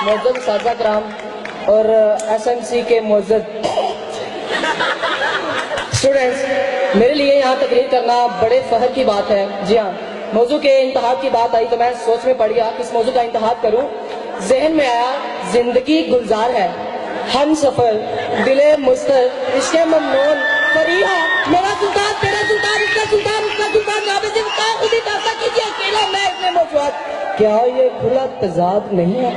मोअज़्ज़ज़ साज़ा कराम और एसएमसी के मोअज़्ज़ज़ स्टूडेंट्स, मेरे लिए यहाँ तकरीर करना बड़े फख्र की बात है। जी हाँ, मौजू के इंतखाब की बात आई तो मैं सोच में पड़ गया किस मौजू का इंतखाब करूँ। जहन में आया जिंदगी गुलजार है, हम सफर दिले मुस्तर इश्क़े ममनून फरीहा, मेरा सुल्तान तेरा सुल्तान इसका सुल्तान उसका सुल्तान नाबे से खुद ही दास्ता कीजिए अकेला मैं इतने मौजूद। क्या ये खुला तजाद नहीं है?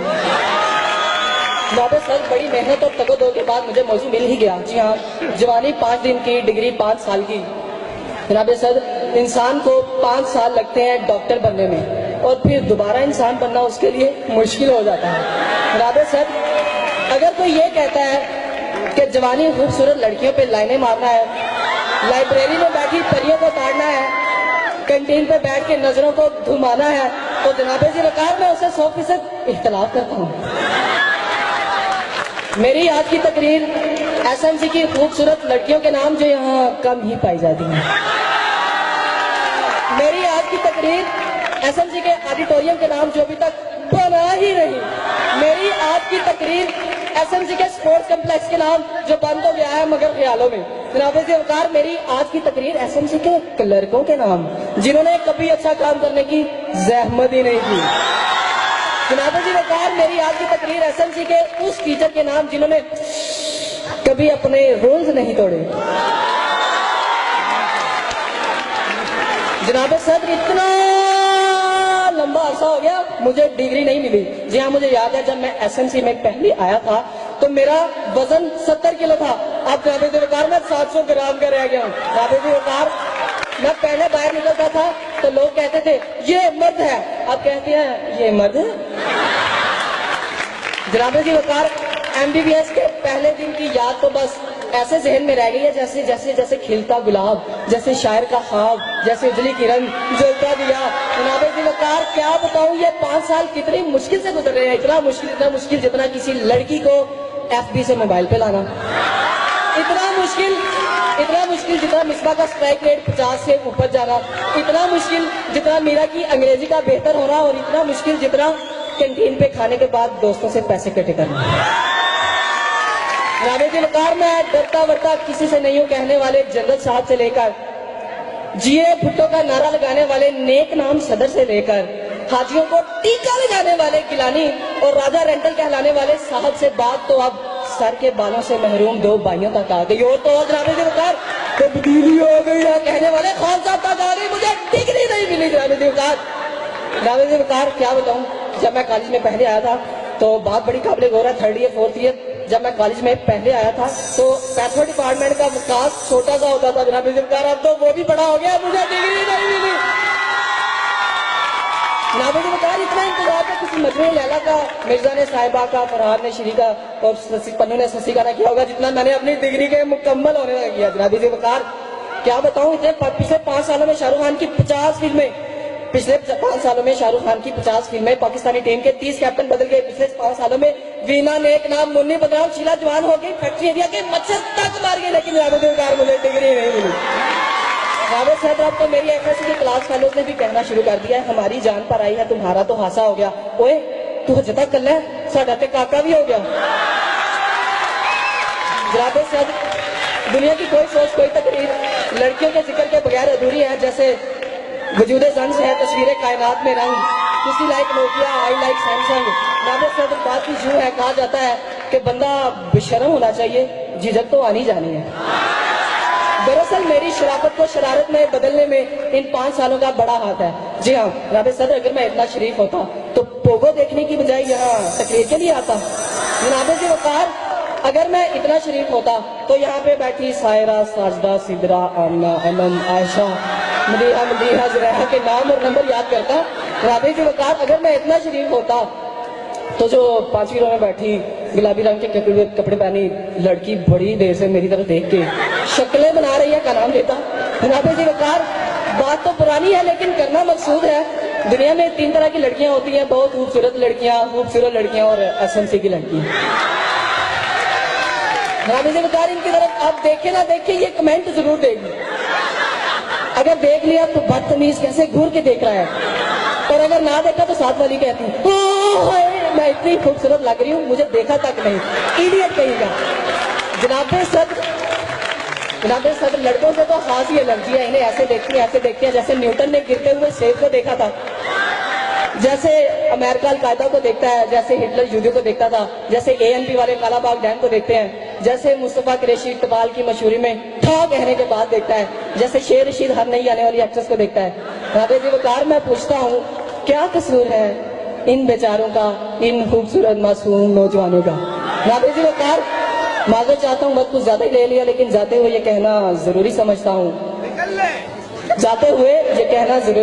नाबे सर बड़ी मेहनत और तगो दो के बाद मुझे मौजू मिल ही गया। जी हाँ, जवानी 5 दिन की, डिग्री 5 साल की। जनाबे सर, इंसान को 5 साल लगते हैं डॉक्टर बनने में और फिर दोबारा इंसान बनना उसके लिए मुश्किल हो जाता है। जनाबे सर, अगर कोई ये कहता है कि जवानी खूबसूरत लड़कियों पे लाइनें मारना है, लाइब्रेरी में बैठी परियों को ताड़ना है, कैंटीन पे बैठ के नजरों को घुमाना है, तो जनाबे जी वकार मैं उसे 100% इख्तलाफ करता हूँ। मेरी आज की तकरीर एसएमसी की खूबसूरत लड़कियों के नाम जो यहाँ कम ही पाई जाती हैं। मेरी आज की तकरीर एसएमसी के ऑडिटोरियम के नाम जो अभी तक बना ही नहीं। मेरी आज की तकरीर एसएमसी के स्पोर्ट्स कम्प्लेक्स के नाम जो बंद हो गया है मगर ख्यालों में। जनाब वकार, मेरी आज की तकरीर एसएमसी के क्लर्कों के नाम जिन्होंने कभी अच्छा काम करने की जहमत ही नहीं की। जनाब वकार, मेरी आज की तकरीर एसएमसी के उस टीचर के नाम जिन्होंने कभी अपने रूल्स नहीं तोड़े। जनाब सदर, इतना लंबा अरसा हो गया मुझे डिग्री नहीं मिली। जी हाँ, मुझे याद है जब मैं एसएमसी में पहले आया था तो मेरा वजन 70 किलो था। अब जनाब वकार मैं 700 ग्राम का रह गया हूँ। जनाब वकार, मैं पहले बाहर निकलता था तो लोग कहते थे ये मर्द है, अब कहते हैं ये मर्द है। जनाब वकार, एमबीबीएस के पहले दिन की याद तो बस ऐसे जहन में रह गई है जैसे जैसे जैसे खिलता गुलाब, जैसे शायर का ख्वाब, जैसे उजली किरण जलता दिया। जनाब वकार, क्या बताऊं ये 5 साल कितनी मुश्किल से गुजर रहे हैं। इतना मुश्किल जितना किसी लड़की को एफबी से मोबाइल पे लाना, इतना मुश्किल जितना मिसबा का स्ट्राइक रेट 50 से ऊपर जाना, इतना मुश्किल जितना मीरा की अंग्रेजी का बेहतर होना, और इतना मुश्किल जितना कैंटीन पे खाने के बाद दोस्तों से पैसे इकट्ठे करना। जनाब वकार, मैं डरता वरता किसी से नहीं हूँ कहने वाले जनरल साहब से लेकर जिए भुट्टो का नारा लगाने वाले नेक नाम सदर से लेकर हाजियों को टीका लगाने वाले गिलानी और राजा रेंटल कहलाने वाले साहब से बात तो अब सर के बालों से महरूम 2 भाइयों तक आ गई। और तो जनाब वकार, तब्दीली हो गई है कहने वाले खान साहब तक आ गई। मुझे डिग्री नहीं मिली। जनाब वकार, क्या बताऊं, जब मैं कॉलेज में पहले आया था तो बात बड़ी काबिल गौर है। 3rd ईयर 4th ईयर जब मैं कॉलेज में पहले आया था तो पैथो डिपार्टमेंट का विकास छोटा सा होता था। जनाब वकार, अब तो वो भी बड़ा हो गया, मुझे डिग्री नहीं मिली। जनाब वकार, इतना इंतजार था किसी मजनू लैला का, मिर्जा ने साहिबा का, फरहाद ने श्री का और पन्नू ने ससी का ना किया होगा जितना मैंने अपनी डिग्री के मुकम्मल होने लगा किया। जनाब वकार, क्या बताऊं, इतने पिछले 5 सालों में शाहरुख खान की 50 फिल्में, पिछले 5 सालों में शाहरुख खान की 50 फिल्में, पाकिस्तानी टीम के 30 कैप्टन बदल गए। पिछले 5 सालों में वीना नेक नाम, मुन्नी बदनाम, शीला जवान हो गई, फैक्ट्री एरिया के मच्छर तक मार गए, लेकिन जनाब वकार मुझे डिग्री नहीं मिली। रावत साहब, अब तो मेरी एफएससी के क्लास फेलोज ने भी कहना शुरू कर दिया है हमारी जान पर आई है तुम्हारा तो हासा हो गया। ओए तू हजे तक कल है, साडा ते काका भी हो गया। जनाब साहब, दुनिया की कोई सोच कोई तकरीर लड़कियों के जिक्र के बगैर अधूरी है। जैसे वजूदे जंग से है तस्वीरें कायनात में रंग, किसी like Nokia I like Samsung. जनाब साहब, बात की यूं है, कहा जाता है कि बंदा बेशर्म होना चाहिए, झिझक तो आनी जानी है। दरअसल मेरी शराफत को शरारत में बदलने में इन 5 सालों का बड़ा हाथ है। जी हाँ जनाब सदर, अगर मैं इतना शरीफ होता तो पोगो देखने की बजाय यहाँ तकरीर के लिए आता। जनाब वकार, अगर मैं इतना शरीफ होता तो यहाँ पे बैठी सायरा, साजदा, सिदरा, आमना, अमन, आयशा, मदीहा जुरैहा के नाम और नंबर याद करता। जनाब वकार, अगर मैं इतना शरीफ होता तो जो 5वीं रो में बैठी गुलाबी रंग के कपड़े पहनी लड़की बड़ी देर से मेरी तरफ देख के शक्लें बना रही है का नाम लेता। जनाब वकार, बात तो पुरानी है लेकिन करना मकसूद है। दुनिया में 3 तरह की लड़कियां होती हैं, बहुत खूबसूरत लड़कियां और एसएमसी की लड़कियां। जनाब वकार, इनकी तरफ आप देखे ना देखे ये कमेंट जरूर देगी। अगर देख लिया तो बदतमीज कैसे घूर के देख रहा है, और अगर ना देखा तो साथ वाली कहती है मैं इतनी खूबसूरत लग रही हूँ, मुझे देखा तक नहीं, इडियट कहीं का। जनाबे सदर लड़कों से तो खास ही एलर्जी है, इन्हें ऐसे देखती है जैसे न्यूटन ने गिरते हुए सेब को देखा था, जैसे अमेरिका अल-कायदा को देखता है, जैसे हिटलर यूदियों को देखता था, जैसे ANP वाले कालाबाग डैम को देखते हैं, जैसे मुस्तफा कुरैशी इकबाल की मशहूरी में ठा कहने के बाद देखता है, जैसे शेर रशीद हर नई आने वाली एक्ट्रेस को देखता है। जनाबे जी वकार, मैं पूछता हूँ क्या कसूर है इन बेचारों का, इन खूबसूरत मासूम नौजवानों का। जनाबे जी वकार, माजूर चाहता हूँ, मत कुछ ज्यादा ही ले लिया, लेकिन जाते हुए ये कहना जरूरी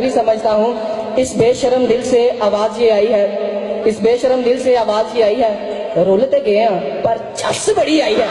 समझता हूँ, इस बेशरम दिल से आवाज ये आई है, इस बेशरम दिल से आवाज ये आई है, रुलते गए हैं पर चस बड़ी आई है।